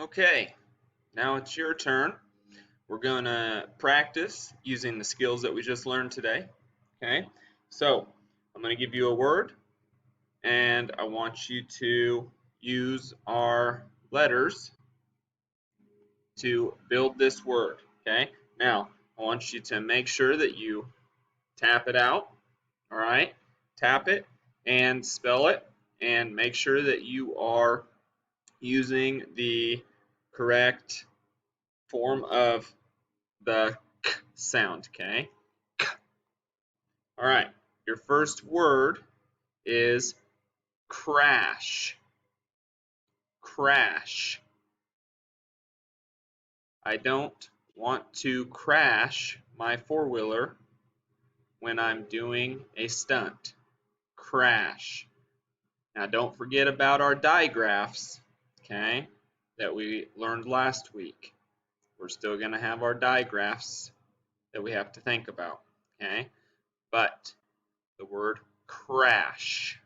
Okay, now it's your turn. We're going to practice using the skills that we just learned today. Okay, so I'm going to give you a word, and I want you to use our letters to build this word. Okay, now I want you to make sure that you tap it out. All right, tap it and spell it, and make sure that you are using the correct form of the k sound, okay? K. All right, your first word is crash. Crash. I don't want to crash my four-wheeler when I'm doing a stunt. Crash. Now don't forget about our digraphs, okay, that we learned last week. We're still going to have our digraphs that we have to think about, okay? But the word crash.